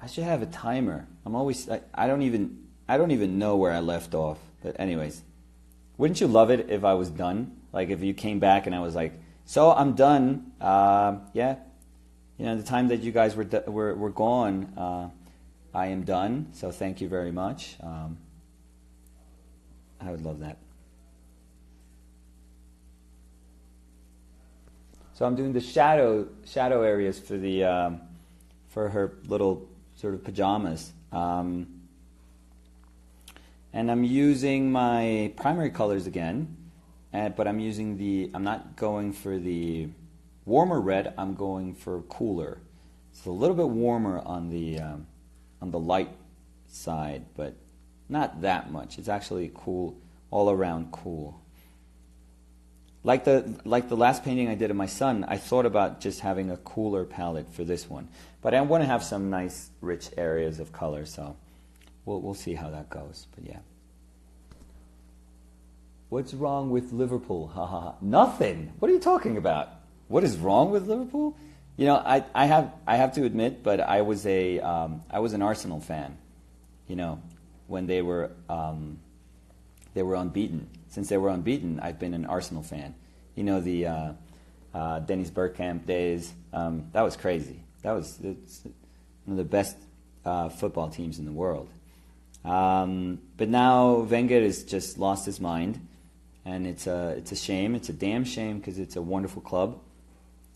I should have a timer. I don't even know where I left off. But anyways, wouldn't you love it if I was done? Like if you came back and I was like, so I'm done. Yeah, the time that you guys were gone, I am done. So thank you very much. I would love that. So I'm doing the shadow areas for her little sort of pajamas. And I'm using my primary colors again, but I'm not going for the warmer red, I'm going for cooler. It's a little bit warmer on the light side, but not that much. It's actually cool, all around cool. Like the last painting I did of my son, I thought about just having a cooler palette for this one. But I want to have some nice, rich areas of color, so we'll see how that goes. But yeah. What's wrong with Liverpool? Ha ha ha. Nothing. What are you talking about? What is wrong with Liverpool? I have to admit, but I was an Arsenal fan. When they were unbeaten. Since they were unbeaten, I've been an Arsenal fan. The Dennis Bergkamp days. That was crazy. It's one of the best football teams in the world. But now Wenger has just lost his mind, and it's a shame. It's a damn shame because it's a wonderful club.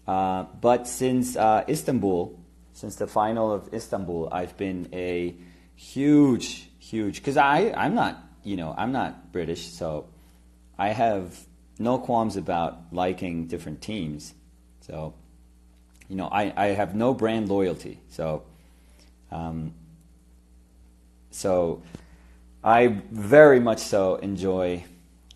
But since the final of Istanbul, I've been a huge, because I'm not British, so I have no qualms about liking different teams. So, I have no brand loyalty. So I very much so enjoy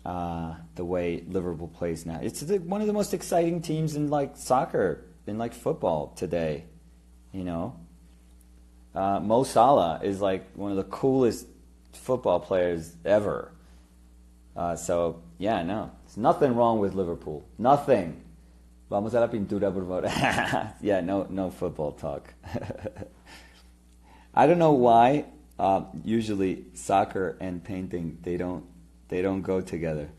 the way Liverpool plays now. It's one of the most exciting teams in soccer, in football today. Mo Salah is one of the coolest football players ever. So yeah, no, there's nothing wrong with Liverpool. Nothing. Vamos a la pintura, por favor. Yeah, no football talk. I don't know why. Usually, soccer and painting they don't go together.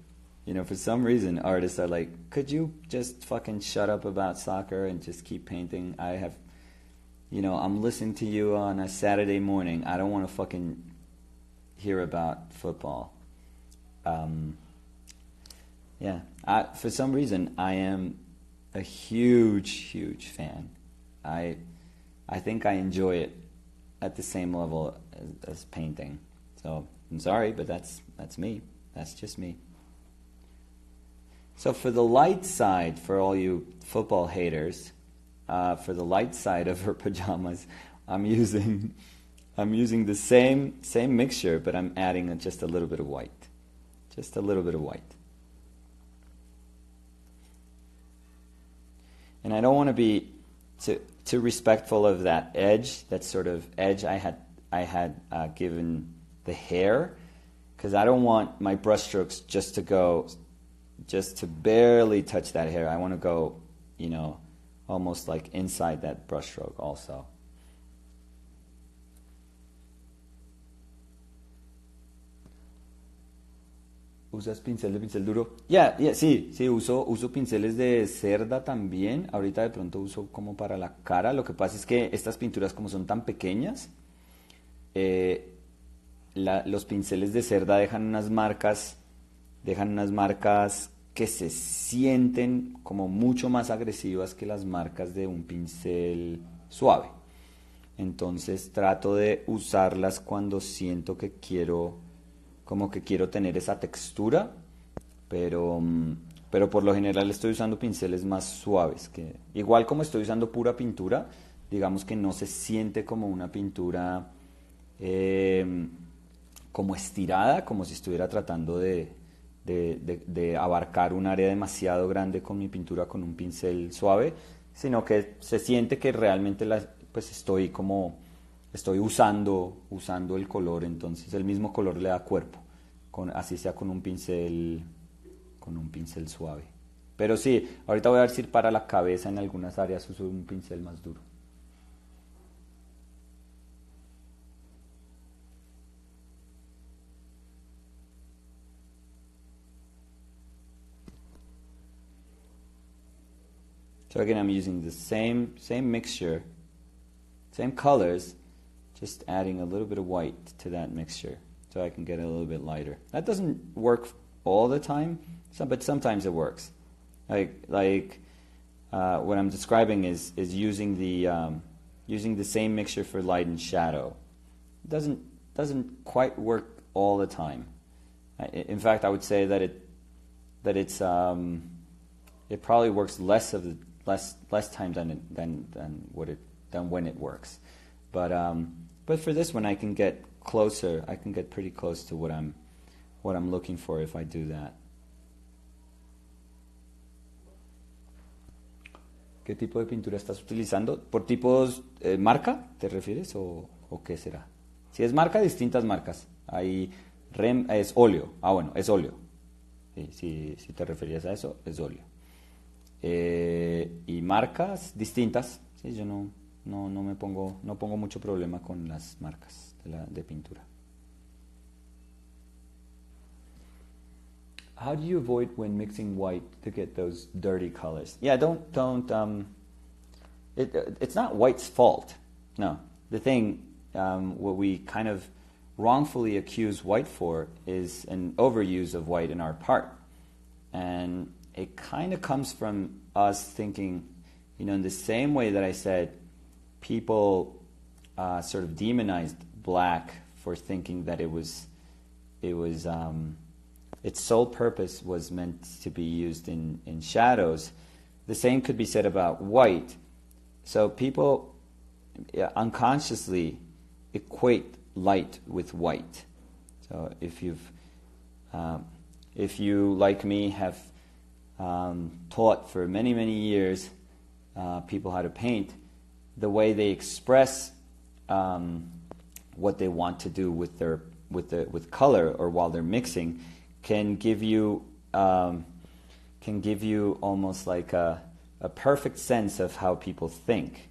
For some reason, artists are like, could you just fucking shut up about soccer and just keep painting? I'm listening to you on a Saturday morning. I don't want to fucking hear about football. For some reason, I am a huge fan. I think I enjoy it at the same level as painting. So I'm sorry, but that's me. That's just me. So for the light side, for all you football haters, for the light side of her pajamas, I'm using the same mixture, but I'm adding just a little bit of white. Just a little bit of white. And I don't want to be too respectful of that edge, that sort of edge I had given the hair, because I don't want my brushstrokes just to barely touch that hair. I want to go, almost like inside that brushstroke also. ¿Usas pincel de pincel duro? Sí, uso pinceles de cerda también. Ahorita de pronto uso como para la cara. Lo que pasa es que estas pinturas, como son tan pequeñas, los pinceles de cerda dejan unas marcas que se sienten como mucho más agresivas que las marcas de un pincel suave. Entonces trato de usarlas cuando siento que quiero tener esa textura, pero por lo general estoy usando pinceles más suaves, que igual como estoy usando pura pintura, digamos que no se siente como una pintura como estirada, como si estuviera tratando de abarcar un área demasiado grande con mi pintura con un pincel suave, sino que se siente que realmente estoy usando el color, entonces el mismo color le da cuerpo, así sea con un pincel suave. Pero sí, ahorita voy a decir para la cabeza en algunas áreas uso un pincel más duro. So again, I'm using the same mixture, same colors, just adding a little bit of white to that mixture so I can get it a little bit lighter. That doesn't work all the time, but sometimes it works. Like what I'm describing is using the same mixture for light and shadow. It doesn't quite work all the time. In fact, I would say that it probably works less time than when it works. But for this one, I can get closer. I can get pretty close to what I'm looking for if I do that. ¿Qué tipo de pintura estás utilizando? ¿Por tipos marca te refieres o qué será? Si es marca, distintas marcas. Hay es óleo. Bueno, es óleo. Si te referías a eso, es óleo. Y marcas distintas. Sí, yo no pongo mucho problema con las marcas de pintura. How do you avoid when mixing white to get those dirty colors? Yeah, it's not white's fault. No. The thing, what we kind of wrongfully accuse white for is an overuse of white in our part. And it kind of comes from us thinking, in the same way that I said, people sort of demonized black for thinking that its sole purpose was meant to be used in shadows. The same could be said about white. So people unconsciously equate light with white. So if you, like me, have taught for many, many years people how to paint, the way they express what they want to do with color or while they're mixing can give you almost like a perfect sense of how people think,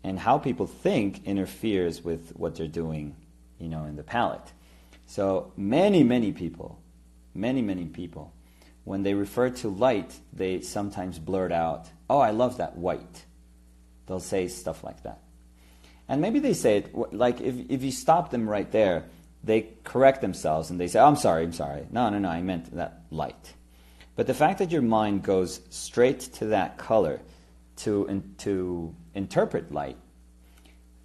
and how people think interferes with what they're doing, in the palette. So many people, when they refer to light, they sometimes blurt out, "Oh, I love that white." They'll say stuff like that, and maybe they say it like if you stop them right there, they correct themselves and they say, "Oh, I'm sorry. No, I meant that light." But the fact that your mind goes straight to that color to interpret light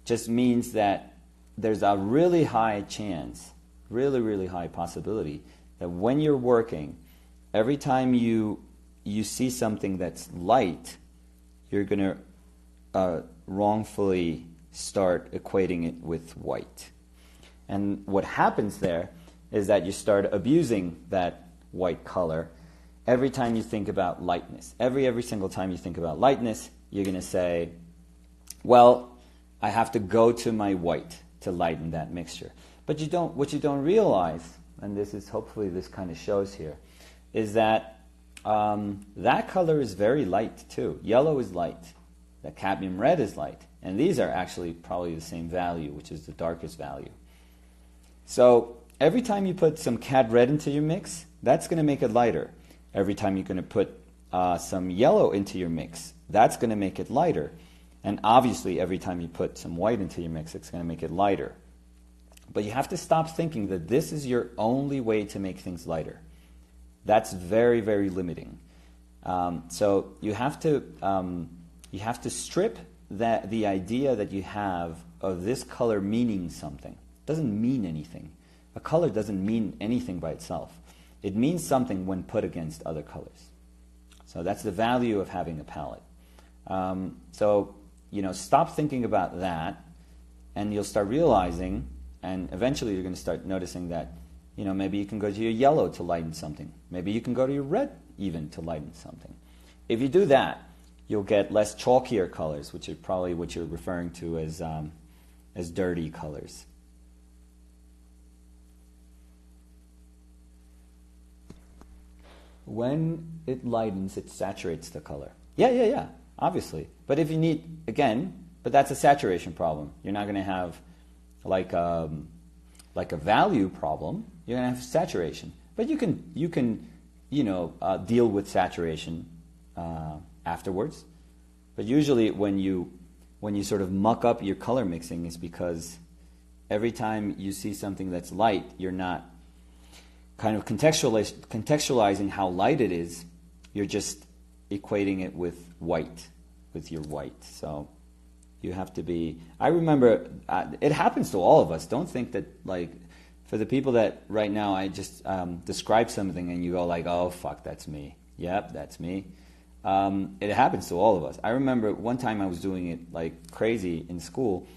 just means that there's a really high chance, really high possibility that when you're working, every time you see something that's light, you're going to wrongfully start equating it with white. And what happens there is that you start abusing that white color every time you think about lightness. Every single time you think about lightness, you're going to say, well, I have to go to my white to lighten that mixture. But what you don't realize, and hopefully this kind of shows here, is that that color is very light too. Yellow is light. The cadmium red is light. And these are actually probably the same value, which is the darkest value. So every time you put some cad red into your mix, that's going to make it lighter. Every time you're going to put some yellow into your mix, that's going to make it lighter. And obviously, every time you put some white into your mix, it's going to make it lighter. But you have to stop thinking that this is your only way to make things lighter. That's very, very limiting. So you have to strip the idea that you have of this color meaning something. It doesn't mean anything. A color doesn't mean anything by itself. It means something when put against other colors. So that's the value of having a palette. So stop thinking about that, and you'll start realizing, and eventually you're going to start noticing that, maybe you can go to your yellow to lighten something. Maybe you can go to your red even to lighten something. If you do that, you'll get less chalkier colors, which are probably what you're referring to as dirty colors. When it lightens, it saturates the color. Yeah, obviously. But if you need, but that's a saturation problem. You're not going to have like a value problem. You're going to have saturation. But you can deal with saturation afterwards. But usually when you sort of muck up your color mixing is because every time you see something that's light, you're not kind of contextualizing how light it is. You're just equating it with white, with your white. So you have to be... I remember, it happens to all of us. Don't think that, like, for the people that right now I just describe something and you go like, oh, fuck, that's me. Yep, that's me. It happens to all of us. I remember one time I was doing it like crazy in school,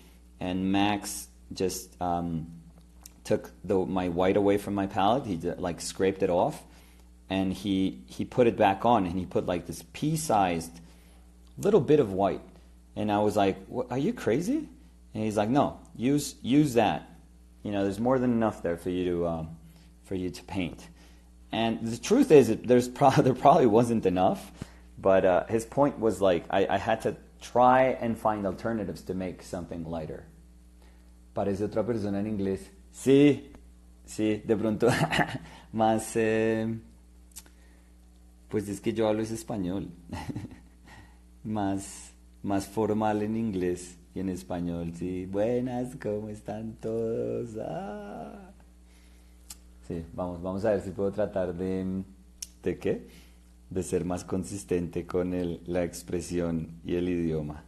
and Max just took my white away from my palette. He like scraped it off, and he put it back on, and he put like this pea-sized little bit of white. And I was like, what, are you crazy? And he's like, no, use that. You know, there's more than enough there for you to paint. And the truth is, there probably wasn't enough. But his point was like, I had to try and find alternatives to make something lighter. Parece otra persona en inglés. Sí, de pronto más, pues es que yo hablo es español. más formal en inglés y en español. Sí, buenas, ¿cómo están todos? Ah. Sí, vamos a ver si puedo tratar ¿de qué? De ser más consistente con la expresión y el idioma.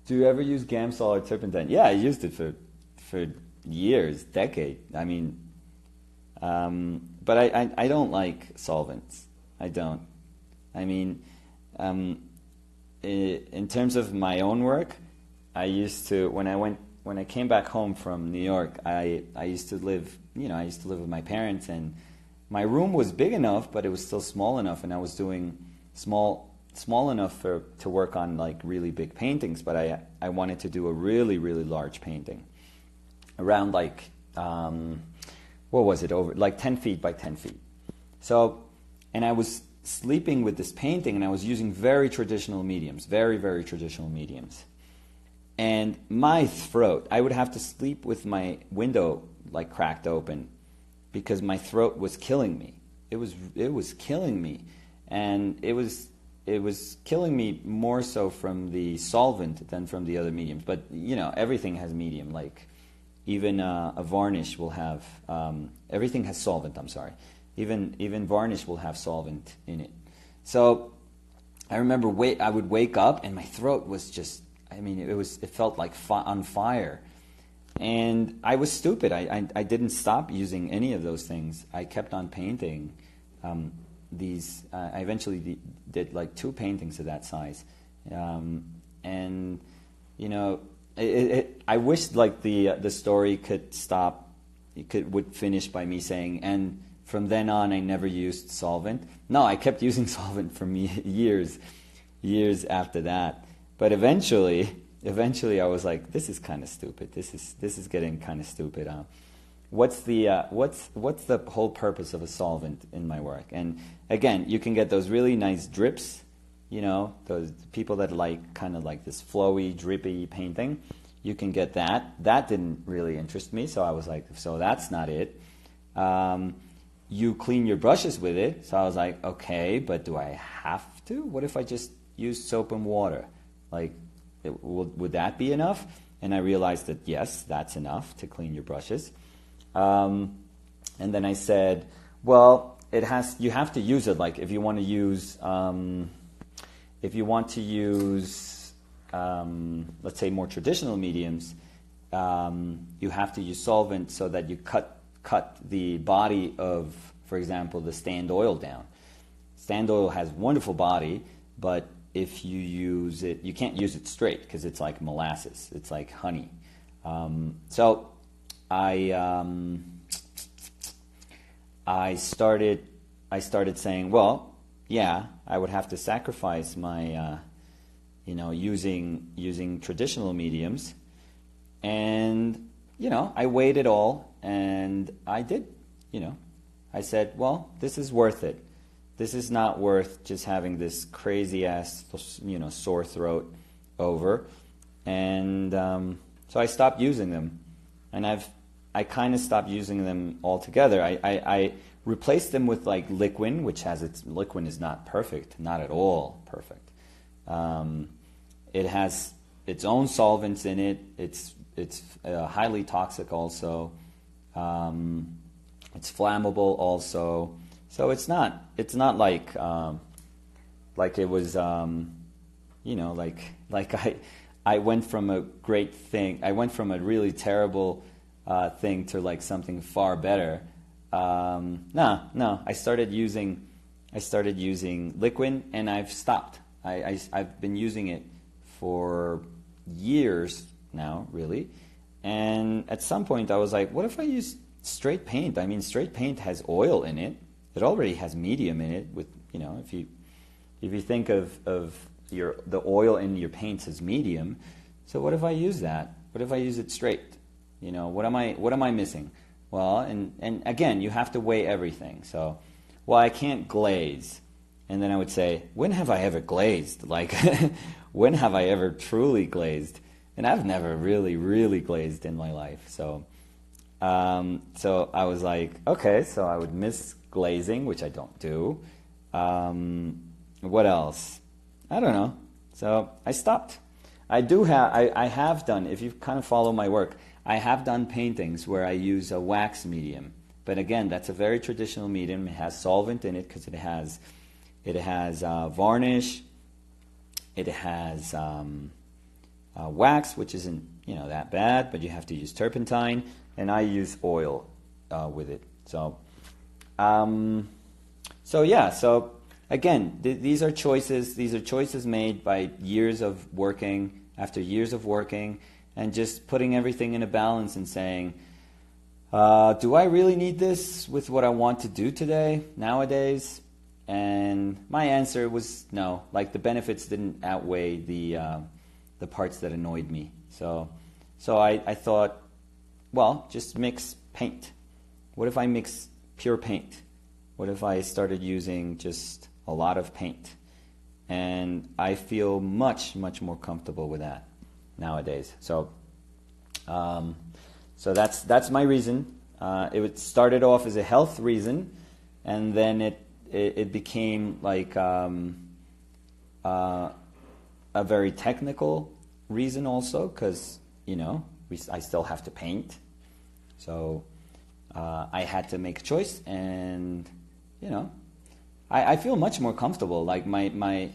Do you ever use Gamsol or turpentine? Yeah, I used it for years, decade. I mean, but I don't like solvents. I don't. I mean, in terms of my own work, I used to when I came back home from New York, I used to live with my parents, and my room was big enough, but it was still small enough, and I was doing small enough to work on like really big paintings, but I wanted to do a really, really large painting, around like, what was it, over like 10 feet by 10 feet. So, and I was sleeping with this painting, and I was using very traditional mediums, very, very traditional mediums. And my throat, I would have to sleep with my window like cracked open, because my throat was killing me. It was killing me, and it was killing me more so from the solvent than from the other mediums. But you know, everything has medium. Like even a varnish will have everything has solvent. I'm sorry. Even varnish will have solvent in it. So I remember I would wake up and my throat was just. I mean, it felt like on fire. And I was stupid. I didn't stop using any of those things. I kept on painting these. I eventually did like 2 paintings of that size. And, you know, I wish like the story could stop, would finish by me saying, and from then on I never used solvent. No, I kept using solvent for years after that. But eventually I was like, this is kind of stupid. This is getting kind of stupid. What's the whole purpose of a solvent in my work? And again, you can get those really nice drips, you know, those people that like kind of like this flowy, drippy painting. You can get that. That didn't really interest me, so I was like, so that's not it. You clean your brushes with it, so I was like, okay, but do I have to? What if I just use soap and water? Like, would that be enough? And I realized that yes, that's enough to clean your brushes. And then I said, well, you have to use it. Like if you want to use, let's say more traditional mediums, you have to use solvent so that you cut the body of, for example, the stand oil down. Stand oil has wonderful body, but if you use it, you can't use it straight because it's like molasses. It's like honey. So I started saying, well, yeah, I would have to sacrifice my, using traditional mediums, and I weighed it all, and I did. I said, well, this is worth it. This is not worth just having this crazy ass, sore throat over. And so I stopped using them, and I kind of stopped using them altogether. I replace them with like liquid, which has liquid is not perfect, not at all perfect. It has its own solvents in it. It's highly toxic also. It's flammable also. So it's not like it was I went from a great thing. I went from a really terrible thing to like something far better. No. I started using liquid, and I've stopped. I've been using it for years now, really. And at some point, I was like, what if I use straight paint? I mean, straight paint has oil in it. It already has medium in it. With if you think of the oil in your paints as medium. So what if I use that? What if I use it straight? What am I missing? Well, and again, you have to weigh everything. So, well, I can't glaze. And then I would say, when have I ever glazed? Like, when have I ever truly glazed? And I've never really, really glazed in my life. So I was like, okay, so I would miss glazing, which I don't do. What else? I don't know. So I stopped. I have done, if you kind of follow my work, I have done paintings where I use a wax medium. But again, that's a very traditional medium. It has solvent in it because it has varnish. It has wax, which isn't that bad, but you have to use turpentine, and I use oil with it. So again, these are choices. These are choices made by years of working, after years of working, and just putting everything in a balance and saying, do I really need this with what I want to do today, nowadays? And my answer was no. Like, the benefits didn't outweigh the parts that annoyed me. So I thought, well, just mix paint. What if I mix pure paint? What if I started using just a lot of paint? And I feel much, much more comfortable with that nowadays. So that's my reason. It started off as a health reason, and then it became like a very technical reason also, because I still have to paint. So I had to make a choice, and I feel much more comfortable. Like my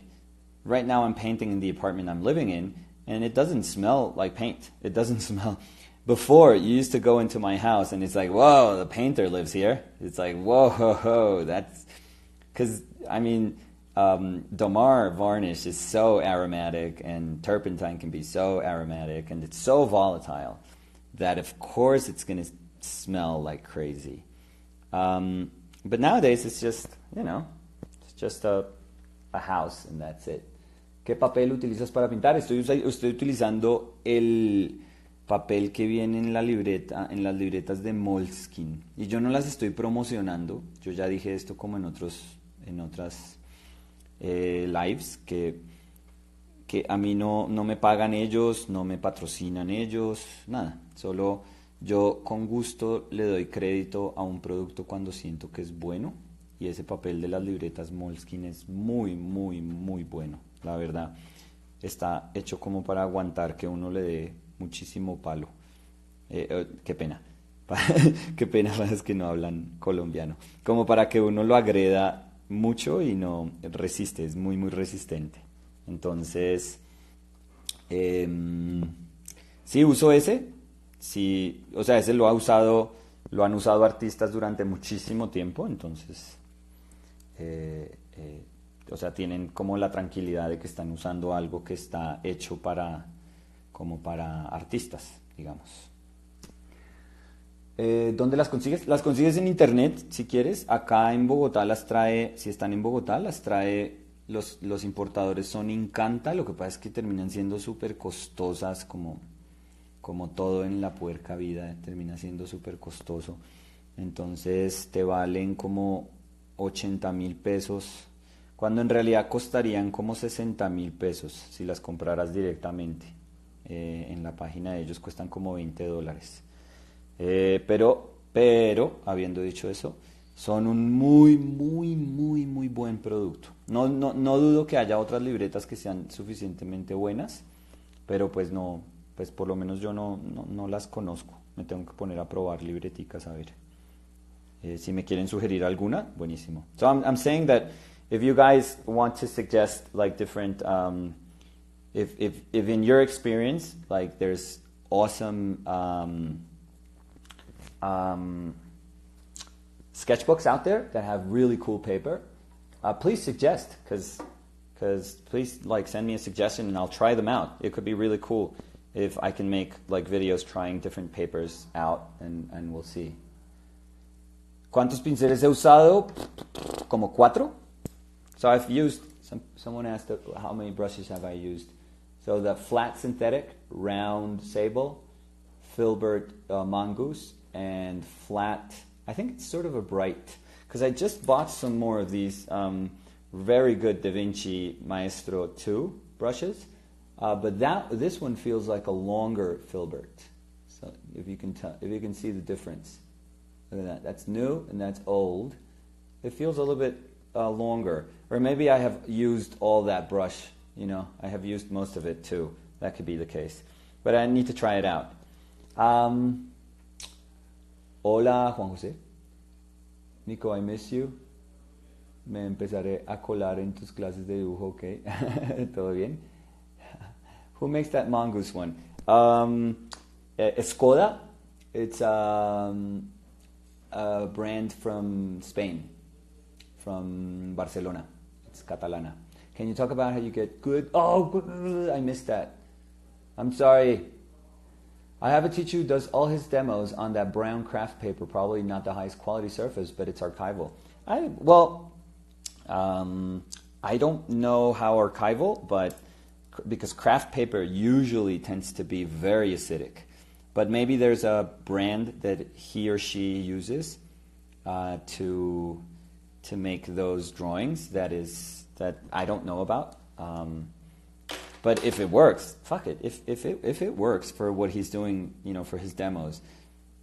right now I'm painting in the apartment I'm living in, and it doesn't smell like paint. It doesn't smell. Before, you used to go into my house and it's like, whoa, the painter lives here. It's like, whoa, that's because Domar varnish is so aromatic, and turpentine can be so aromatic, and it's so volatile that of course it's going to smell like crazy. But nowadays it's just, it's just a house, and that's it. ¿Qué papel utilizas para pintar? Estoy utilizando el papel que viene en la libreta, en las libretas de Moleskine. Y yo no las estoy promocionando. Yo ya dije esto como en otras lives, que a mí no me pagan ellos, no me patrocinan ellos, nada. Solo yo con gusto le doy crédito a un producto cuando siento que es bueno. Y ese papel de las libretas Moleskine es muy, muy, muy bueno. La verdad, está hecho como para aguantar que uno le dé muchísimo palo. Qué pena. Qué pena para los que no hablan colombiano. Como para que uno lo agreda mucho y no resiste, es muy, muy resistente. Entonces, sí, uso ese. Sí, o sea, ese lo han usado artistas durante muchísimo tiempo, entonces, o sea, tienen como la tranquilidad de que están usando algo que está hecho como para artistas, digamos. ¿Dónde las consigues? Las consigues en internet, si quieres. Acá en Bogotá las trae, si están en Bogotá, las trae, los importadores son Incanta. Lo que pasa es que terminan siendo súper costosas, como todo en la puerca vida, termina siendo súper costoso. Entonces te valen como 80.000 pesos, cuando en realidad costarían como 60.000 pesos si las compraras directamente. En la página de ellos cuestan como $20. Pero, habiendo dicho eso, son un muy, muy, muy, muy buen producto. No dudo que haya otras libretas que sean suficientemente buenas, pero pues no, pues por lo menos yo no las conozco. Me tengo que poner a probar libreticas a ver. Si me quieren sugerir alguna, buenísimo. So I'm saying that if you guys want to suggest like different, if in your experience, like there's awesome sketchbooks out there that have really cool paper, please suggest, because please like send me a suggestion and I'll try them out. It could be really cool if I can make like videos trying different papers out, and we'll see. ¿Cuántos pinceles he usado? Como 4. So I've used, someone asked how many brushes have I used. So the flat synthetic, round sable, filbert mongoose, and flat, I think it's sort of a bright, because I just bought some more of these very good Da Vinci Maestro 2 brushes, but this one feels like a longer filbert. So if you can see the difference. Look at that. That's new and that's old. It feels a little bit longer. Or maybe I have used all that brush. You know, I have used most of it too. That could be the case. But I need to try it out. Hola, Juan José. Nico, I miss you. Me empezaré a colar en tus clases de dibujo, okay? ¿Todo bien? Who makes that mongoose one? Skoda. It's a brand from Spain, from Barcelona. It's Catalana. Can you talk about how you get good? Oh, I missed that. I'm sorry. I have a teacher who does all his demos on that brown craft paper, probably not the highest quality surface, but it's archival. I don't know how archival, but because craft paper usually tends to be very acidic. But maybe there's a brand that he or she uses to make those drawings that I don't know about. But if it works, fuck it. If it works for what he's doing, you know, for his demos,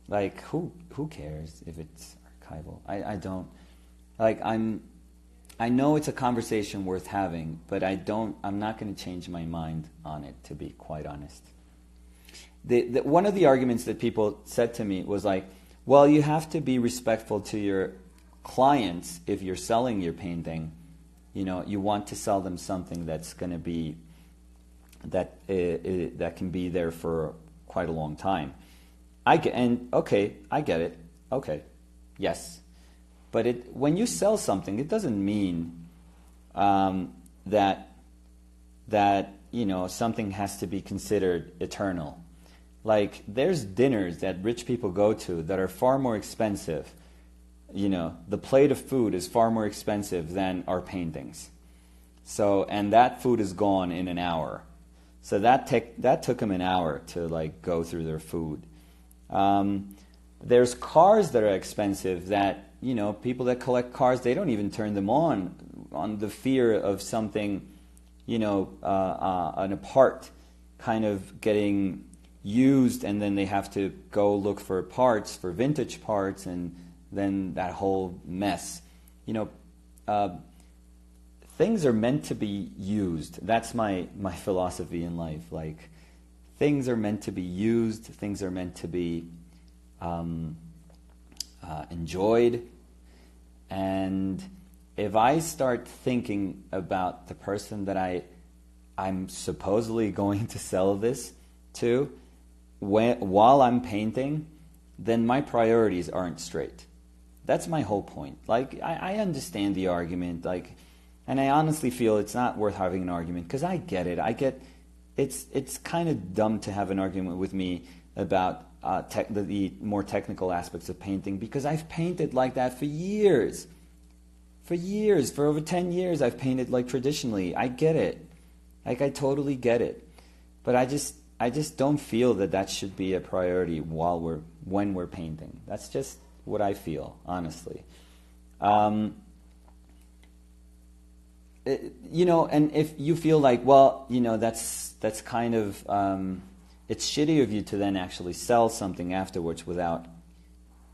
like who cares if it's archival? I don't like. I know it's a conversation worth having, but I'm not going to change my mind on it, to be quite honest. One of the arguments that people said to me was like, well, you have to be respectful to your clients if you're selling your painting. You know, you want to sell them something that's going to be that can be there for quite a long time. I get it. Okay, yes, but when you sell something, it doesn't mean that you know something has to be considered eternal. Like, there's dinners that rich people go to that are far more expensive. You know, the plate of food is far more expensive than our paintings. So, and that food is gone in an hour. So that took them an hour to like go through their food. There's cars that are expensive that, you know, people that collect cars, they don't even turn them on the fear of something, you know, an part kind of getting used, and then they have to go look for parts, for vintage parts, and then that whole mess. You know, things are meant to be used. That's my philosophy in life. Like, things are meant to be used. Things are meant to be enjoyed. And if I start thinking about the person that I'm supposedly going to sell this to, while I'm painting, then my priorities aren't straight. That's my whole point. Like, I understand the argument, like, and I honestly feel it's not worth having an argument, because I get it. It's kind of dumb to have an argument with me about the more technical aspects of painting, because I've painted like that for years. For over 10 years, I've painted like traditionally. I get it. Like, I totally get it. But I just don't feel that should be a priority when we're painting. That's just what I feel, honestly. You know, and if you feel like, well, you know, that's kind of, it's shitty of you to then actually sell something afterwards without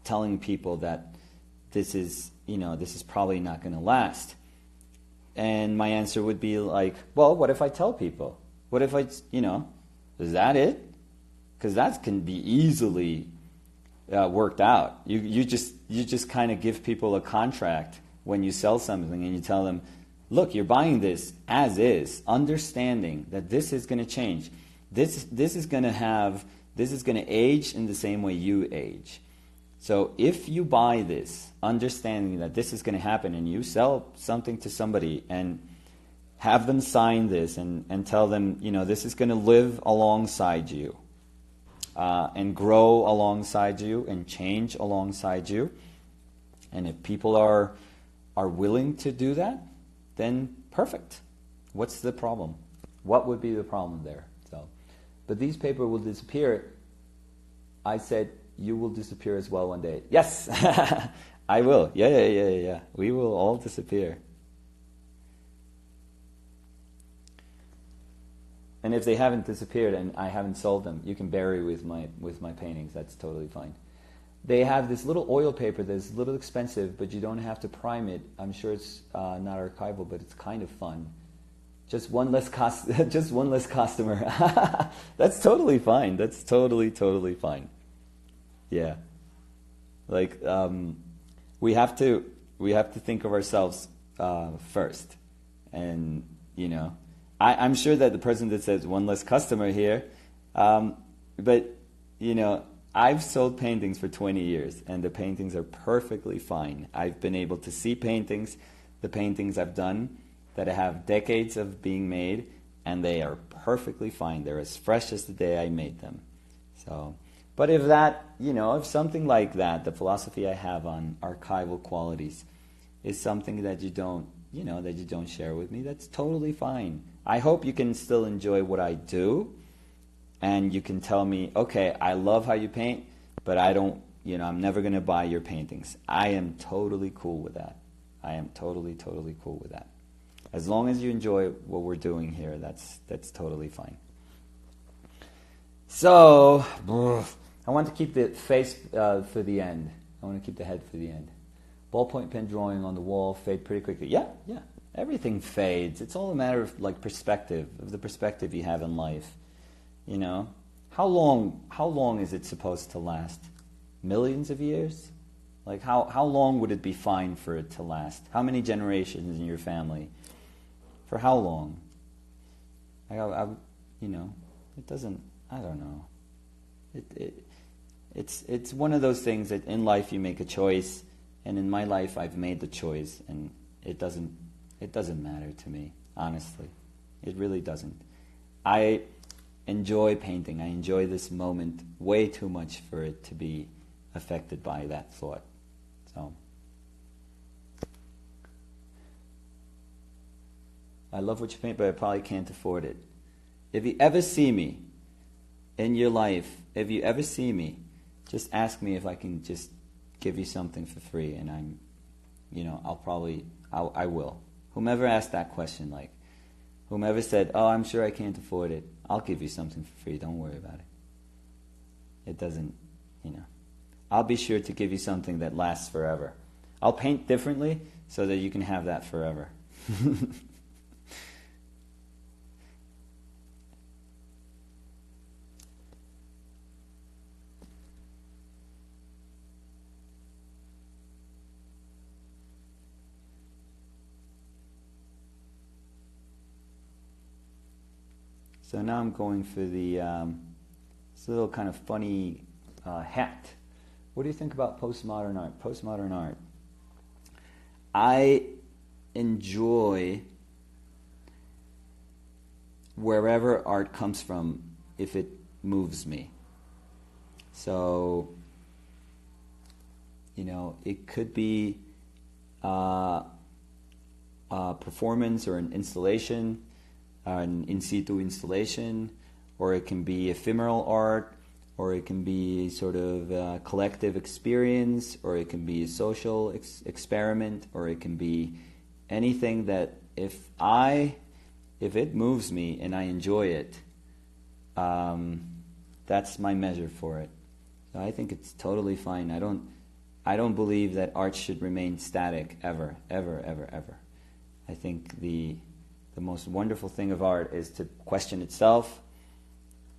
telling people that this is this is probably not going to last. And my answer would be like, well, what if I tell people? What if is that it? Because that can be easily worked out. You just kind of give people a contract when you sell something, and you tell them, look, you're buying this as is, understanding that this is going to change. This is going to age in the same way you age. So if you buy this, understanding that this is going to happen, and you sell something to somebody and have them sign this and tell them, this is going to live alongside you and grow alongside you and change alongside you. And if people are willing to do that, then perfect. What's the problem? What would be the problem there? But these papers will disappear. I said, you will disappear as well one day. Yes, I will. Yeah. We will all disappear. And if they haven't disappeared and I haven't sold them, you can bury with my paintings. That's totally fine. They have this little oil paper that's a little expensive, but you don't have to prime it. I'm sure it's not archival, but it's kind of fun. Just one less customer. That's totally fine. That's totally fine. Yeah. Like we have to think of ourselves first, and I'm sure that the person that says one less customer here, but I've sold paintings for 20 years, and the paintings are perfectly fine. I've been able to see paintings, the paintings I've done that have decades of being made, and they are perfectly fine. They're as fresh as the day I made them. So, but if if something like that, the philosophy I have on archival qualities, is something that you don't share with me, that's totally fine. I hope you can still enjoy what I do, and you can tell me, okay, I love how you paint, but I don't, I'm never going to buy your paintings. I am totally cool with that. I am totally cool with that. As long as you enjoy what we're doing here, that's totally fine. So, I want to keep the face for the end. I want to keep the head for the end. Ballpoint pen drawing on the wall fade pretty quickly. Yeah. Everything fades. It's all a matter of perspective, of the perspective you have in life. How long is it supposed to last? Millions of years? Like how long would it be fine for it to last? How many generations in your family? For how long? It doesn't. I don't know. It's one of those things that in life you make a choice, and in my life I've made the choice, and it doesn't matter to me, honestly. It really doesn't. I enjoy painting. I enjoy this moment way too much for it to be affected by that thought. So I love what you paint, but I probably can't afford it. If you ever see me in your life, just ask me if I can just give you something for free, and I will. Whomever asked that question, whomever said, oh, I'm sure I can't afford it, I'll give you something for free, don't worry about it. It doesn't, I'll be sure to give you something that lasts forever. I'll paint differently so that you can have that forever. So now I'm going for this little kind of funny hat. What do you think about postmodern art? Postmodern art. I enjoy wherever art comes from if it moves me. So, it could be a performance or an installation, an in situ installation, or it can be ephemeral art, or it can be sort of a collective experience, or it can be a social experiment, or it can be anything that if it moves me and I enjoy it, that's my measure for it. So I think it's totally fine. I don't believe that art should remain static ever, ever, ever, ever. I think the most wonderful thing of art is to question itself,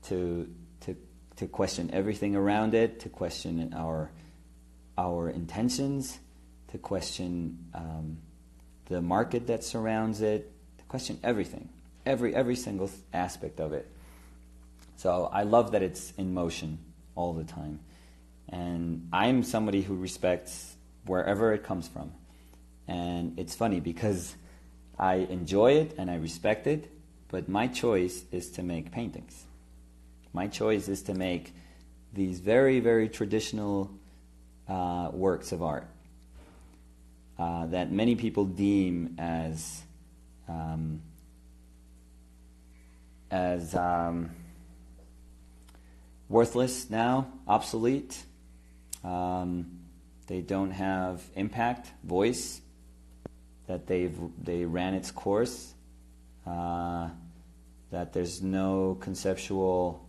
to question everything around it, to question our intentions, to question the market that surrounds it, to question everything, every single aspect of it. So I love that it's in motion all the time. And I'm somebody who respects wherever it comes from. And it's funny because I enjoy it and I respect it, but my choice is to make paintings. My choice is to make these very, very traditional works of art that many people deem as worthless now, obsolete. They don't have impact, voice, that they ran its course, that there's no conceptual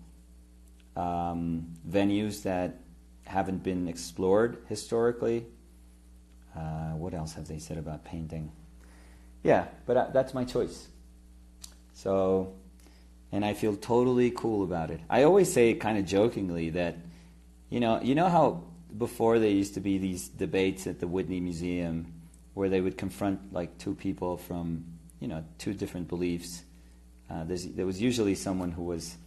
venues that haven't been explored historically. What else have they said about painting? Yeah, but that's my choice. So, and I feel totally cool about it. I always say kind of jokingly that, you know how before there used to be these debates at the Whitney Museum where they would confront like two people from, two different beliefs. There was usually someone who was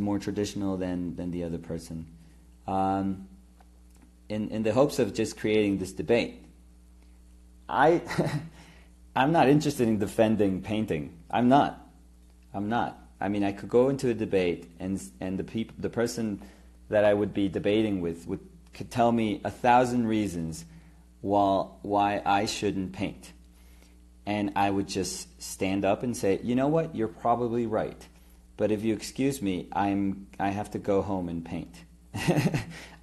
more traditional than the other person, in the hopes of just creating this debate. I'm not interested in defending painting. I'm not. I mean, I could go into a debate and the person that I would be debating with could tell me 1,000 reasons why I shouldn't paint. And I would just stand up and say, you know what, you're probably right. But if you excuse me, I have to go home and paint.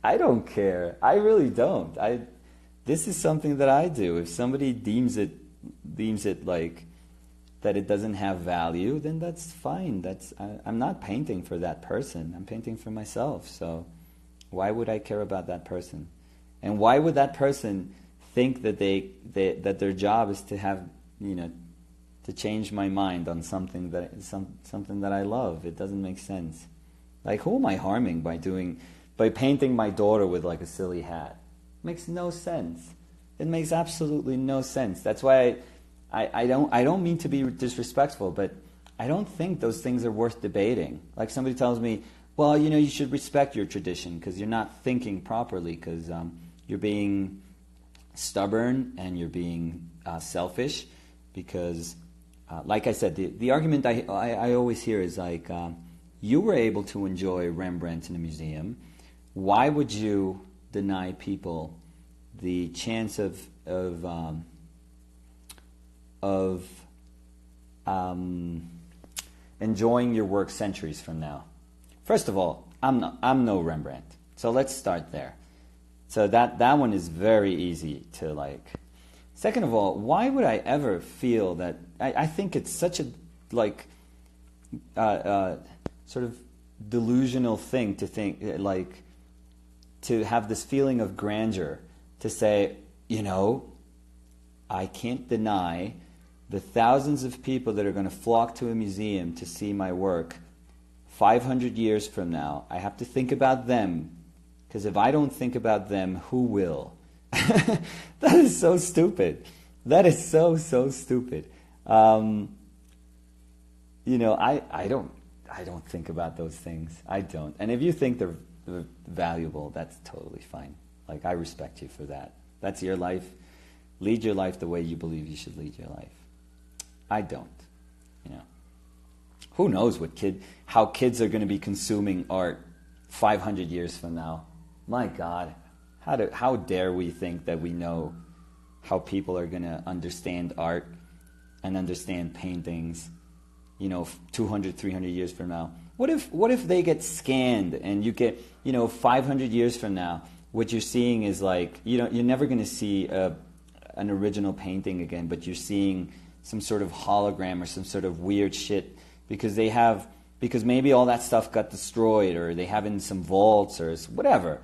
I don't care. I really don't. This is something that I do. If somebody deems it like that it doesn't have value, then that's fine. I'm not painting for that person. I'm painting for myself. So why would I care about that person? And why would that person think that that their job is to have, to change my mind on something that I love? It doesn't make sense. Like, who am I harming by painting my daughter with like a silly hat? It makes no sense. It makes absolutely no sense. That's why I don't mean to be disrespectful, but I don't think those things are worth debating. Like somebody tells me, well, you should respect your tradition because you're not thinking properly, because you're being stubborn and you're being selfish. Because, like I said, the argument I always hear is like, you were able to enjoy Rembrandt in a museum. Why would you deny people the chance of enjoying your work centuries from now? First of all, I'm no Rembrandt, so let's start there. So that one is very easy to like. Second of all, why would I ever feel that? I think it's such a sort of delusional thing to think like, to have this feeling of grandeur, to say, I can't deny the thousands of people that are going to flock to a museum to see my work 500 years from now. I have to think about them, because if I don't think about them, who will? That is so stupid. That is so stupid. I don't think about those things. I don't. And if you think they're valuable, that's totally fine. Like, I respect you for that. That's your life. Lead your life the way you believe you should lead your life. I don't. Who knows how kids are going to be consuming art 500 years from now? My God, how dare we think that we know how people are going to understand art and understand paintings, 200, 300 years from now? What if they get scanned and you get, 500 years from now, what you're seeing is like, you're never going to see an original painting again, but you're seeing some sort of hologram or some sort of weird shit because maybe all that stuff got destroyed or they have in some vaults or whatever.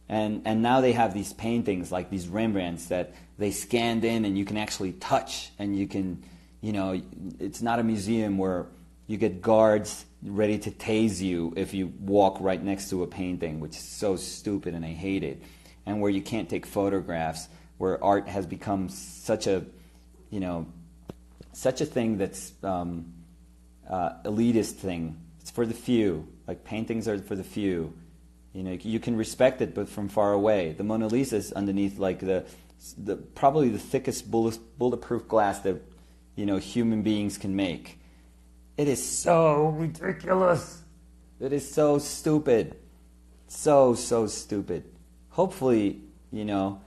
And now they have these paintings like these Rembrandts that they scanned in and you can actually touch, and you can, it's not a museum where you get guards ready to tase you if you walk right next to a painting, which is so stupid and I hate it. And where you can't take photographs, where art has become such a thing that's elitist thing. It's for the few. Like paintings are for the few. You can respect it, but from far away. The Mona Lisa is underneath like the probably the thickest bulletproof glass that human beings can make. It is so ridiculous. It is so stupid. So stupid. Hopefully, my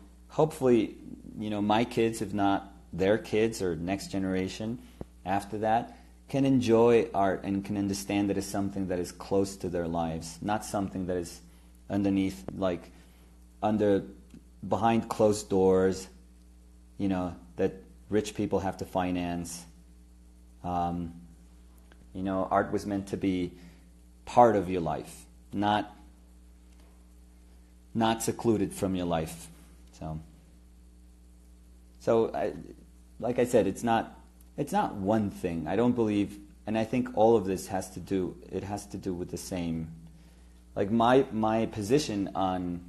kids, if not their kids or next generation after that, can enjoy art and can understand that it's something that is close to their lives, not something that is underneath, like behind closed doors, that rich people have to finance. Art was meant to be part of your life, not secluded from your life. So like I said, it's not one thing. I don't believe, and I think all of this has to do with the same. Like my position on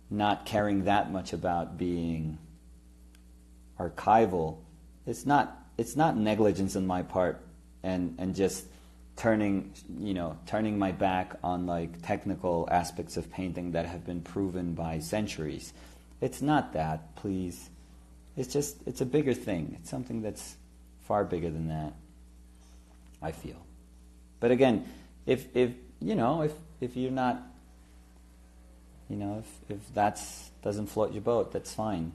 not caring that much about being archival, it's not negligence on my part and just turning my back on like technical aspects of painting that have been proven by centuries. It's not that, please. It's a bigger thing. It's something that's far bigger than that, I feel. But again, if you're not, if that doesn't float your boat, that's fine,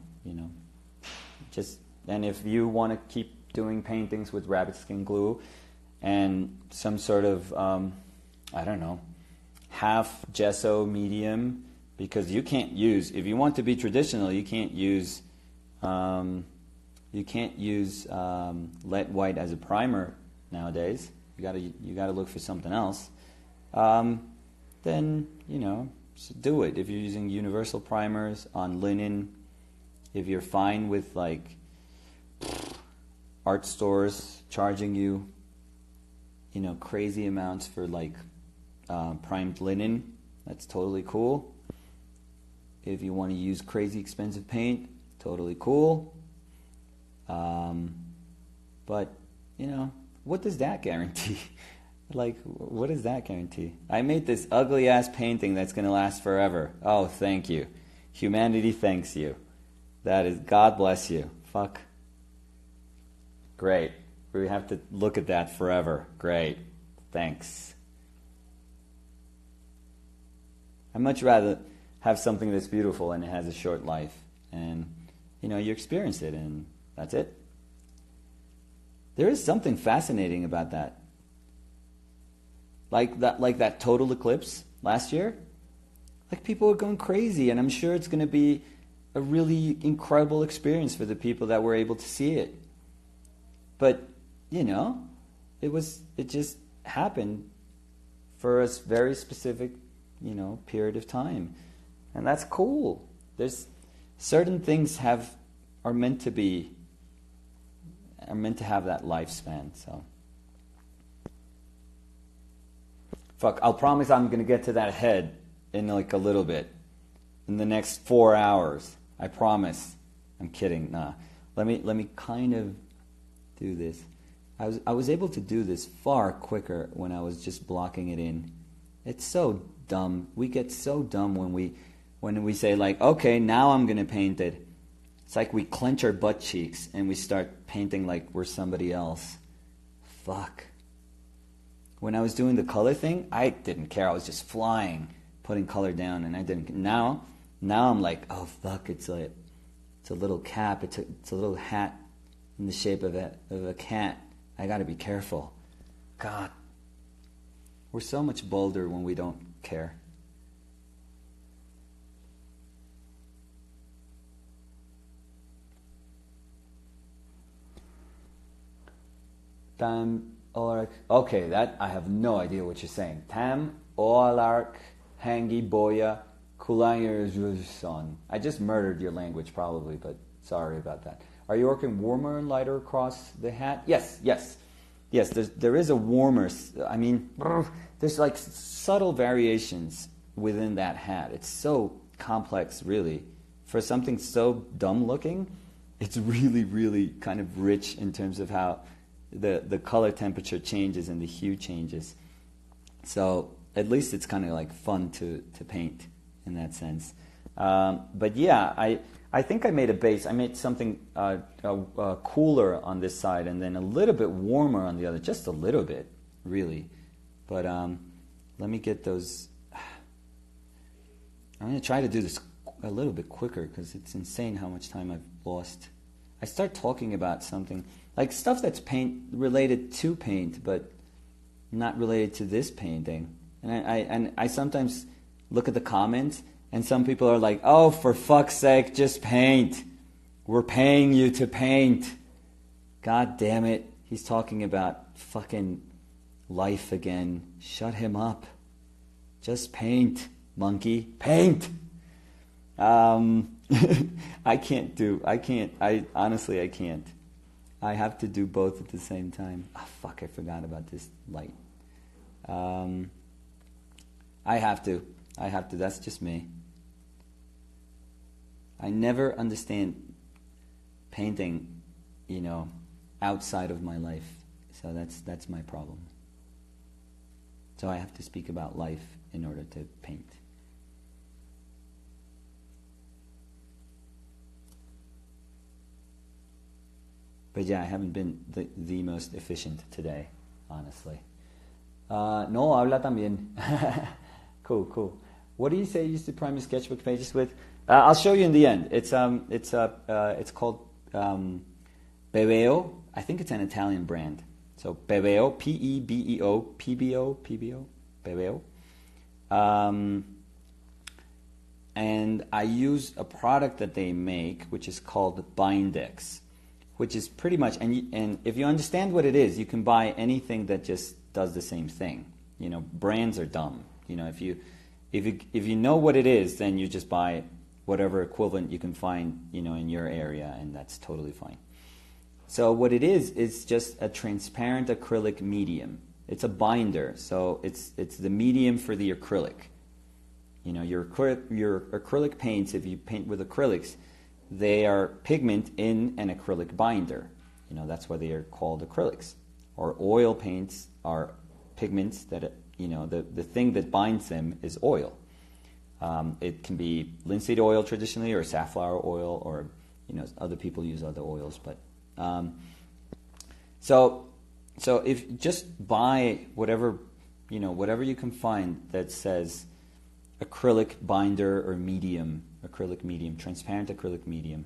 and if you want to keep doing paintings with rabbit skin glue and some sort of, half gesso medium, because you can't use, if you want to be traditional, you can't use lead white as a primer nowadays. You gotta look for something else. Then do it. If you're using universal primers on linen, if you're fine with like art stores charging you, crazy amounts for like primed linen, that's totally cool. If you want to use crazy expensive paint, totally cool. But what does that guarantee? Like, what does that guarantee? I made this ugly ass painting that's going to last forever. Oh, thank you. Humanity thanks you. That is, God bless you. Fuck. Great. We have to look at that forever. Great. Thanks. I'd much rather have something that's beautiful and it has a short life. And, you experience it and that's it. There is something fascinating about that. Like that total eclipse last year. Like people were going crazy, and I'm sure it's going to be a really incredible experience for the people that were able to see it. But, it just happened for a very specific, period of time. And that's cool. There's certain things are meant to have that lifespan, so. Fuck, I'll promise I'm going to get to that head in like a little bit. In the next 4 hours. I promise. I'm kidding. Nah. Let me kind of do this. I was able to do this far quicker when I was just blocking it in. It's so dumb. We get so dumb when we say like, okay, now I'm going to paint it. It's like we clench our butt cheeks and we start painting like we're somebody else. Fuck. When I was doing the color thing, I didn't care. I was just flying, putting color down, and I didn't. Now I'm like, oh fuck! It's a little cap. It's a little hat in the shape of a cat. I got to be careful. God, we're so much bolder when we don't care. Tam olark. Okay, that I have no idea what you're saying. Tam olark hangi boya Kulayerson. I just murdered your language probably, but sorry about that. Are you working warmer and lighter across the hat? Yes. There is a warmer. I mean, there's like subtle variations within that hat. It's so complex, really. For something so dumb looking, it's really, really kind of rich in terms of how the color temperature changes and the hue changes. So at least it's kind of like fun to paint in that sense. But yeah, I think I made a base. I made something cooler on this side and then a little bit warmer on the other, just a little bit, really. But let me get those. I'm going to try to do this a little bit quicker because it's insane how much time I've lost. I start talking about something, like stuff that's paint related to paint, but not related to this painting. And I sometimes look at the comments, and some people are like, oh, for fuck's sake, just paint. We're paying you to paint. God damn it. He's talking about fucking life again. Shut him up. Just paint, monkey. Paint! I honestly, I can't. I have to do both at the same time. Oh, fuck, I forgot about this light. I have to. That's just me. I never understand painting, outside of my life. So that's my problem. So I have to speak about life in order to paint. But yeah, I haven't been the most efficient today, honestly. No, habla también. Cool. What do you say you used to prime your sketchbook pages with? I'll show you in the end. It's called Pebeo. I think it's an Italian brand. So Pebeo, P-E-B-E-O, P-B-O, Pebeo. And I use a product that they make, which is called Bindex, which is pretty much, and if you understand what it is, you can buy anything that just does the same thing. Brands are dumb. If you know what it is, then you just buy whatever equivalent you can find, in your area, and that's totally fine. So what it is just a transparent acrylic medium. It's a binder, so it's the medium for the acrylic. Your acrylic paints, if you paint with acrylics, they are pigment in an acrylic binder. That's why they are called acrylics. Or oil paints are pigments that, the thing that binds them is oil. It can be linseed oil traditionally, or safflower oil, or, other people use other oils. But so if you just buy whatever you can find that says acrylic binder or medium, acrylic medium, transparent acrylic medium.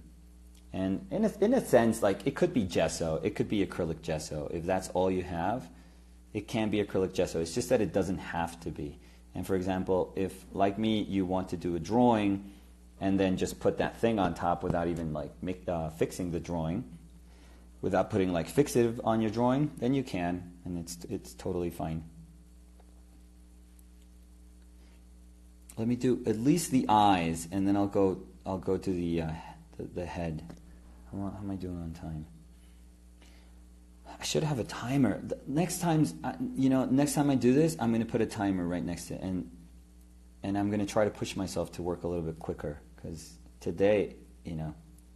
And in a sense, like, it could be gesso, it could be acrylic gesso. If that's all you have, it can be acrylic gesso. It's just that it doesn't have to be. And for example, if, like me, you want to do a drawing and then just put that thing on top without even fixing the drawing, without putting fixative on your drawing, then you can, and it's totally fine. Let me do at least the eyes, and then I'll go to the head. How am I doing on time? I should have a timer. Next time I do this, I'm going to put a timer right next to it, and I'm going to try to push myself to work a little bit quicker, because today,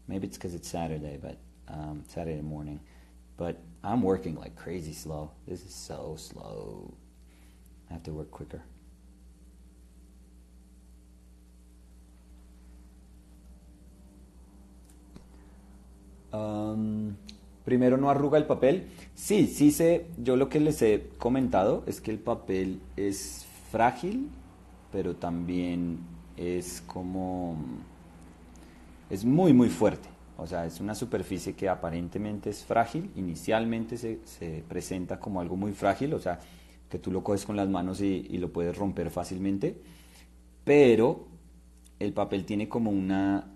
maybe it's because it's Saturday, but Saturday morning, but I'm working like crazy slow. This is so slow. I have to work quicker. Primero, ¿no arruga el papel? Sí sé. Yo lo que les he comentado es que el papel es frágil, pero también es muy muy fuerte. O sea, es una superficie que aparentemente es frágil. Inicialmente se presenta como algo muy frágil, o sea, que tú lo coges con las manos y lo puedes romper fácilmente. Pero el papel tiene como una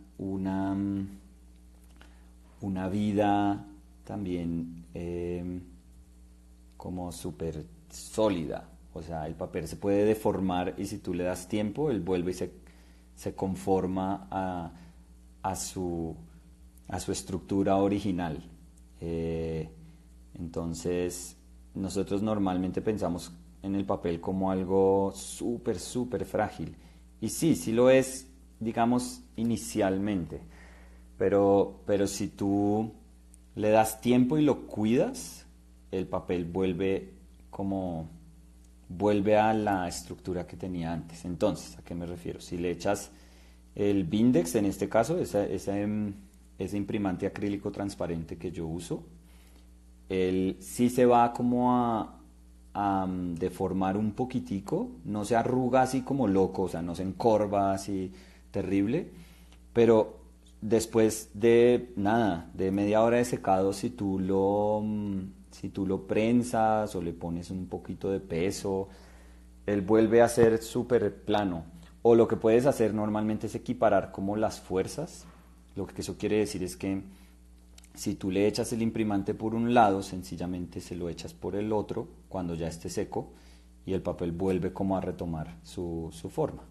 vida también como súper sólida. O sea, el papel se puede deformar y si tú le das tiempo, él vuelve y se conforma a su estructura original. Entonces, nosotros normalmente pensamos en el papel como algo súper, súper frágil. Y sí, sí lo es, digamos, inicialmente. Pero si tú le das tiempo y lo cuidas, el papel vuelve a la estructura que tenía antes. Entonces, ¿a qué me refiero? Si le echas el Bindex, en este caso, ese imprimante acrílico transparente que yo uso, él sí se va como a deformar un poquitico, no se arruga así como loco, o sea, no se encorva así terrible, pero después de media hora de secado, si tú lo prensas o le pones un poquito de peso, él vuelve a ser súper plano. O lo que puedes hacer normalmente es equiparar como las fuerzas. Lo que eso quiere decir es que si tú le echas el imprimante por un lado, sencillamente se lo echas por el otro cuando ya esté seco y el papel vuelve como a retomar su forma.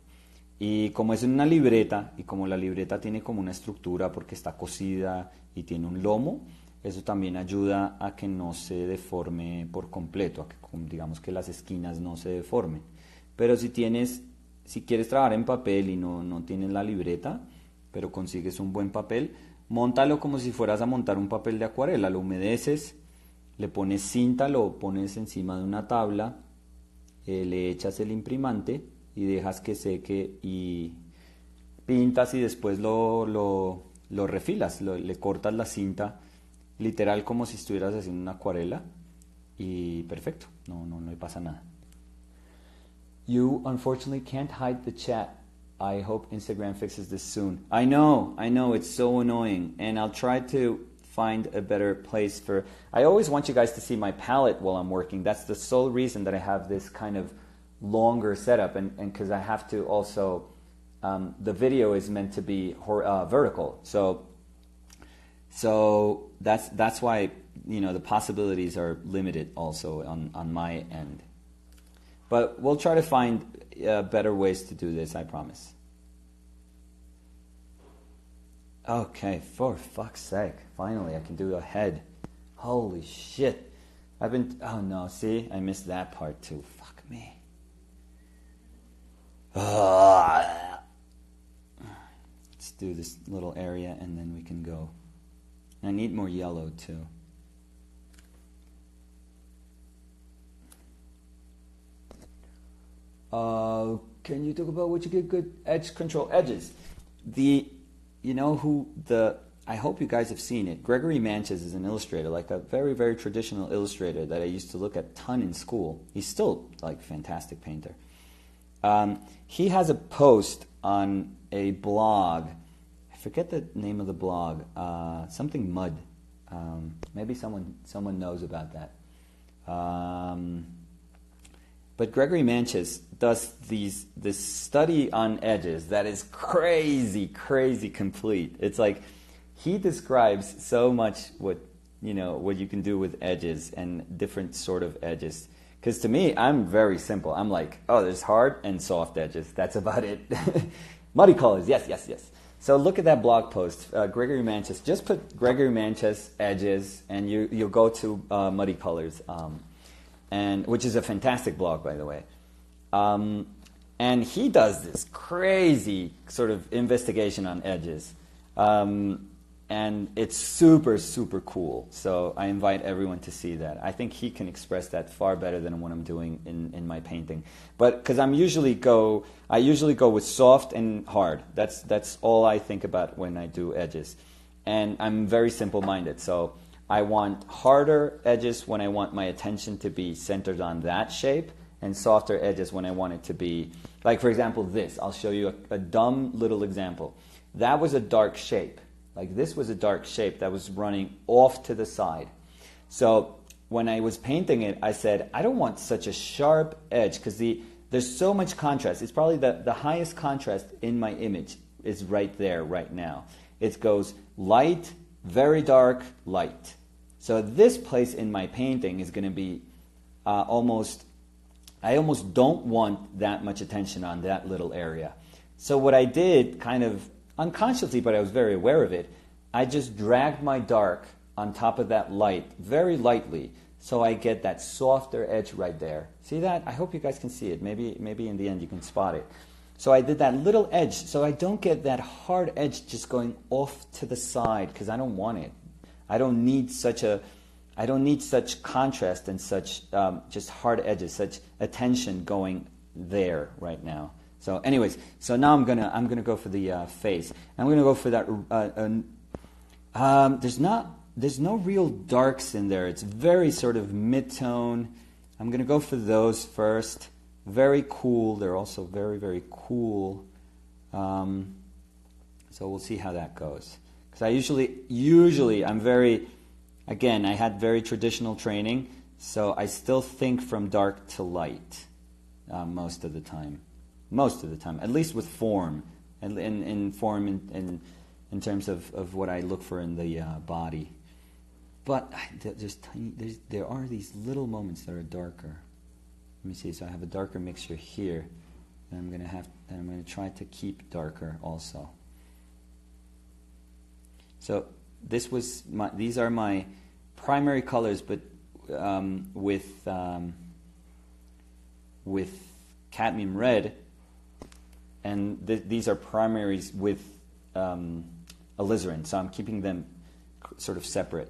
Y como es en una libreta, y como la libreta tiene como una estructura porque está cosida y tiene un lomo, eso también ayuda a que no se deforme por completo, a que digamos que las esquinas no se deformen. Pero si quieres trabajar en papel y no tienes la libreta, pero consigues un buen papel, móntalo como si fueras a montar un papel de acuarela, lo humedeces, le pones cinta, lo pones encima de una tabla, le echas el imprimante y dejas que seque y pintas y después lo refilas, le cortas la cinta, literal como si estuvieras haciendo una acuarela y perfecto, no le pasa nada. You unfortunately can't hide the chat. I hope Instagram fixes this soon. I know, it's so annoying, and I'll try to find a better place for... I always want you guys to see my palette while I'm working. That's the sole reason that I have this kind of longer setup, and because I have to also... the video is meant to be vertical, so that's why, the possibilities are limited also on my end. But we'll try to find better ways to do this, I promise. Okay, for fuck's sake. Finally, I can do a head. Holy shit. Oh no, see? I missed that part too. Fuck me. Let's do this little area and then we can go. I need more yellow too. Can you talk about what you get good edge control edges? I hope you guys have seen it. Gregory Manches is an illustrator, like a very, very traditional illustrator that I used to look at a ton in school. He's still like a fantastic painter. He has a post on a blog. I forget the name of the blog. Something Mud. Maybe someone knows about that. But Gregory Manches does this study on edges that is crazy, crazy complete. It's like he describes so much what you can do with edges and different sort of edges. Because to me, I'm very simple. I'm like, there's hard and soft edges. That's about it. Muddy colors, yes. So look at that blog post, Gregory Manches. Just put Gregory Manches edges, and you'll go to Muddy Colors. Which is a fantastic blog, by the way. And he does this crazy sort of investigation on edges. And it's super, super cool. So I invite everyone to see that. I think he can express that far better than what I'm doing in my painting. But because I usually go with soft and hard. That's all I think about when I do edges. And I'm very simple-minded. So I want harder edges when I want my attention to be centered on that shape, and softer edges when I want it to be, like for example this. I'll show you a dumb little example. That was a dark shape. Like this was a dark shape that was running off to the side. So when I was painting it, I said, I don't want such a sharp edge because there's so much contrast. It's probably the highest contrast in my image is right there, right now. It goes light, very dark, light. So this place in my painting is going to be I almost don't want that much attention on that little area. So what I did, kind of unconsciously, but I was very aware of it, I just dragged my dark on top of that light very lightly, so I get that softer edge right there. See that? I hope you guys can see it. Maybe in the end you can spot it. So I did that little edge, so I don't get that hard edge just going off to the side, because I don't want it. I don't need such contrast and such just hard edges, such attention going there right now. So anyways, so now I'm gonna go for the face. I'm gonna go for that. There's no real darks in there. It's very sort of mid-tone. I'm gonna go for those first. Very cool. They're also very, very cool. So we'll see how that goes. Because I usually I'm very, again, I had very traditional training, so I still think from dark to light most of the time. Most of the time, at least with form, and in form in terms of what I look for in the body. But there are these little moments that are darker. Let me see. So I have a darker mixture here, and I'm going to try to keep darker also. So these are my primary colors, but with cadmium red. And these are primaries with alizarin, so I'm keeping them sort of separate.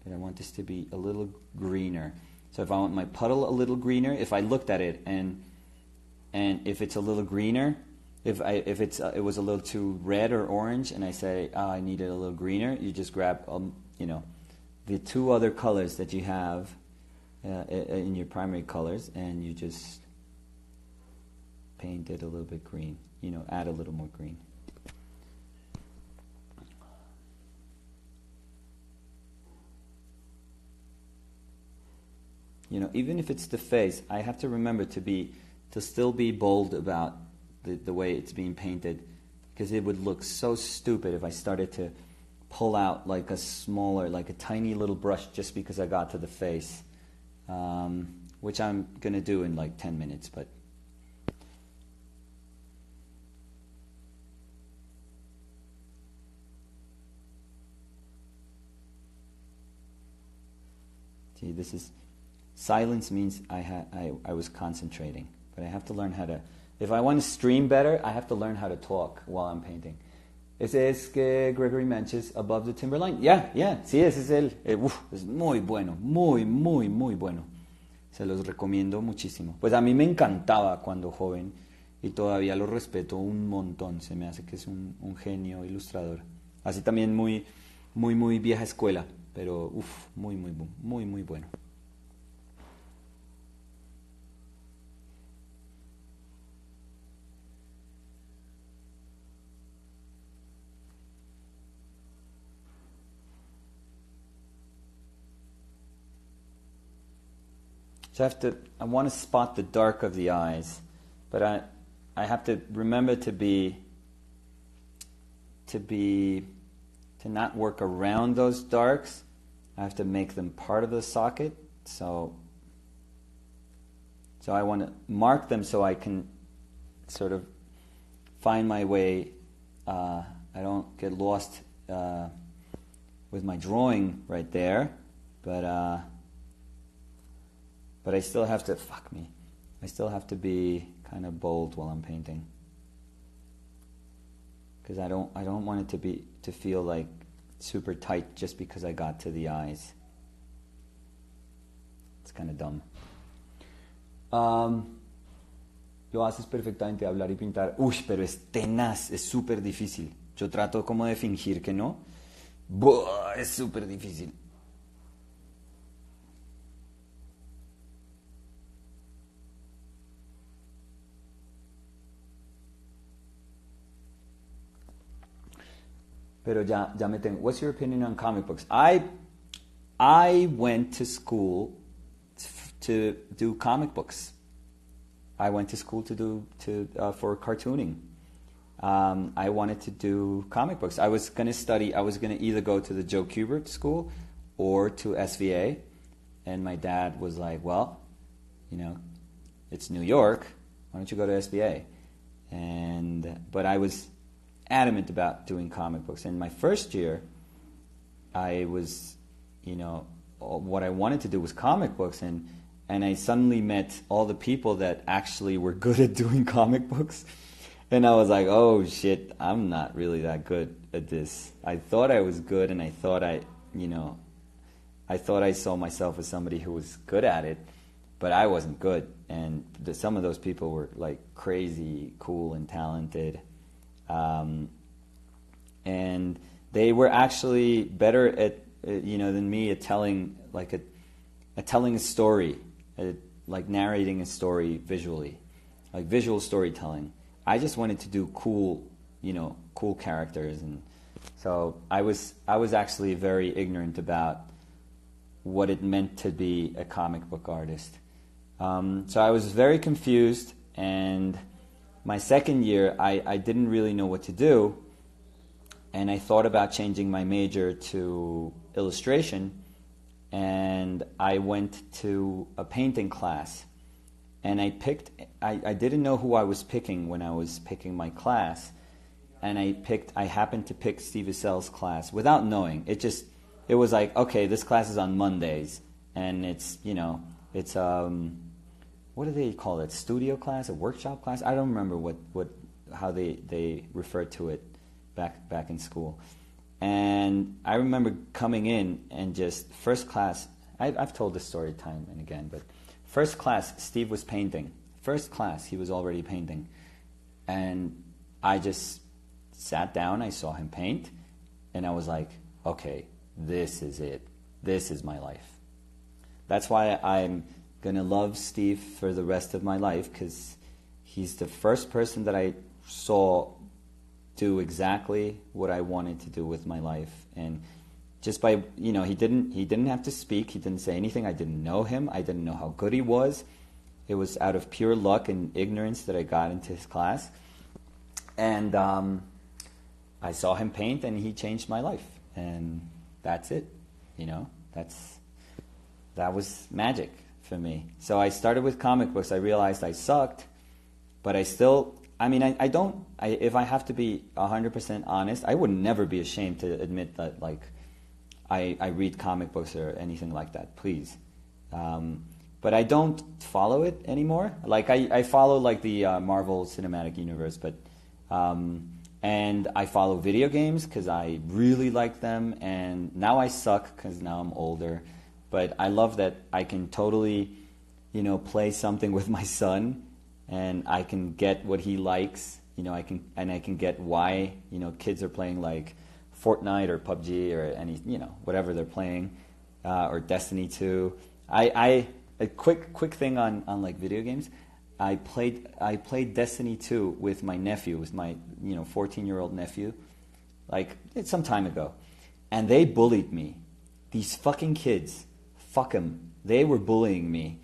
And I want this to be a little greener. So if I want my puddle a little greener, if I looked at it and if it's a little greener, if it was a little too red or orange, and I say I need it a little greener, you just grab the two other colors that you have in your primary colors, and you just paint it a little bit green, add a little more green. Even if it's the face, I have to remember to still be bold about the way it's being painted, because it would look so stupid if I started to pull out like a tiny little brush just because I got to the face, which I'm going to do in like 10 minutes, but see, this is silence means I was concentrating, but I have to learn how to. If I want to stream better, I have to learn how to talk while I'm painting. Ese es que Gregory Menches Above the Timberline. Yeah, sí, ese es él. Es muy bueno, muy bueno. Se los recomiendo muchísimo. Pues a mí me encantaba cuando joven y todavía lo respeto un montón. Se me hace que es un genio ilustrador. Así también muy vieja escuela, pero muy bueno. So I want to spot the dark of the eyes, but I have to remember to not work around those darks. I have to make them part of the socket. So I want to mark them so I can sort of find my way. I don't get lost with my drawing right there, but I still have to, I still have to be kind of bold while I'm painting. Because I don't want it to feel like super tight just because I got to the eyes. It's kind of dumb. Lo haces perfectamente, hablar y pintar. Uy, pero es tenaz, es súper difícil. Yo trato como de fingir que no. Buah, es súper difícil. Pero ya me tengo. What's your opinion on comic books? I went to school to do comic books. I went to school for cartooning. I wanted to do comic books. I was going to either go to the Joe Kubert School or to SVA. And my dad was like, well, it's New York. Why don't you go to SVA? but I was adamant about doing comic books. And my first year, I was, what I wanted to do was comic books, and I suddenly met all the people that actually were good at doing comic books. And I was like, oh shit, I'm not really that good at this. I thought I was good, and I thought I saw myself as somebody who was good at it, but I wasn't good. And some of those people were like crazy cool and talented. And they were actually better at, than me at telling telling a story, like narrating a story visually, like visual storytelling. I just wanted to do cool characters, and so I was actually very ignorant about what it meant to be a comic book artist. So I was very confused, and my second year I didn't really know what to do, and I thought about changing my major to illustration, and I went to a painting class. And I didn't know who I was picking when I was picking my class. And I happened to pick Steve Assell's class without knowing. It was like, okay, this class is on Mondays. And it's what do they call it? Studio class, a workshop class? I don't remember how they referred to it back in school. And I remember coming in and just first class, I've told this story time and again, but first class, Steve was painting. First class, he was already painting. And I just sat down, I saw him paint, and I was like, okay, this is it. This is my life. That's why I'm going to love Steve for the rest of my life, because he's the first person that I saw do exactly what I wanted to do with my life. And just by, he didn't have to speak. He didn't say anything. I didn't know him. I didn't know how good he was. It was out of pure luck and ignorance that I got into his class. And I saw him paint, and he changed my life. And that's it. That was magic for me. So I started with comic books. I realized I sucked, but I still... if I have to be 100% honest, I would never be ashamed to admit that, I read comic books or anything like that, please. But I don't follow it anymore. I follow the Marvel Cinematic Universe, but and I follow video games because I really like them, and now I suck because now I'm older. But I love that I can totally, play something with my son, and I can get what he likes. I can get why kids are playing Fortnite or PUBG or any, whatever they're playing, or Destiny 2. A quick thing on video games. I played Destiny 2 with my nephew, with my 14-year-old nephew, some time ago, and they bullied me. These fucking kids, fuck them. They were bullying me,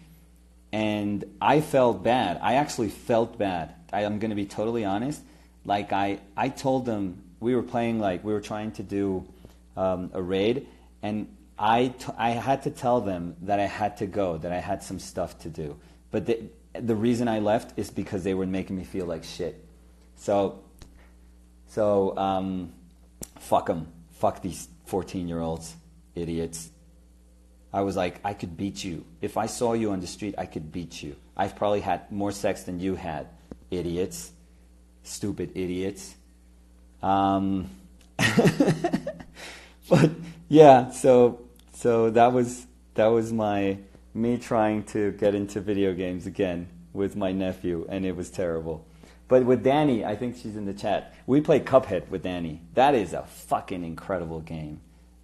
and I felt bad. I actually felt bad. I'm going to be totally honest. I told them, we were playing, we were trying to do a raid, and I had to tell them that I had to go, that I had some stuff to do. But the reason I left is because they were making me feel like shit. So fuck them. Fuck these 14-year-olds, idiots. I was like, I could beat you. If I saw you on the street, I could beat you. I've probably had more sex than you had, idiots. Stupid idiots. But yeah, so that was me trying to get into video games again with my nephew, and it was terrible. But with Danny, I think she's in the chat, we played Cuphead with Danny. That is a fucking incredible game.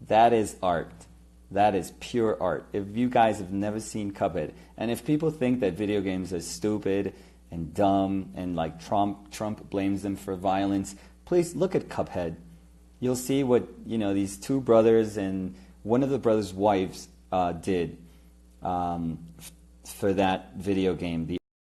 That is art. That is pure art. If you guys have never seen Cuphead, and if people think that video games are stupid and dumb and Trump blames them for violence, please look at Cuphead. You'll see what these two brothers and one of the brothers' wives did for that video game.